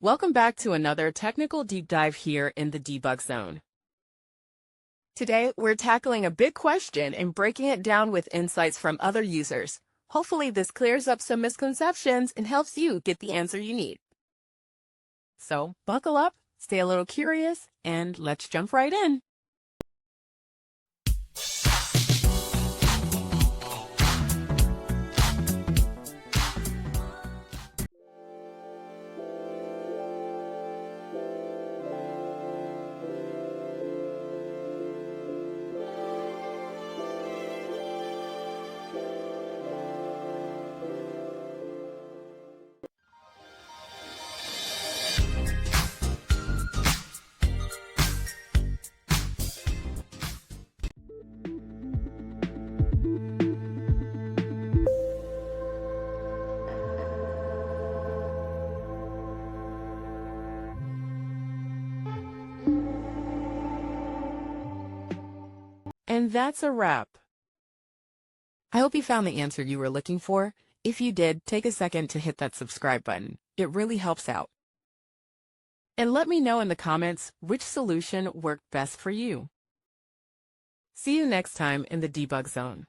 Welcome back to another technical deep dive here in the debug zone. Today, we're tackling a big question and breaking it down with insights from other users. Hopefully, this clears up some misconceptions and helps you get the answer you need. So, buckle up, stay a little curious, and let's jump right in. And that's a wrap. I hope you found the answer you were looking for. If you did, take a second to hit that subscribe button. It really helps out. And let me know in the comments which solution worked best for you. See you next time in the debug zone.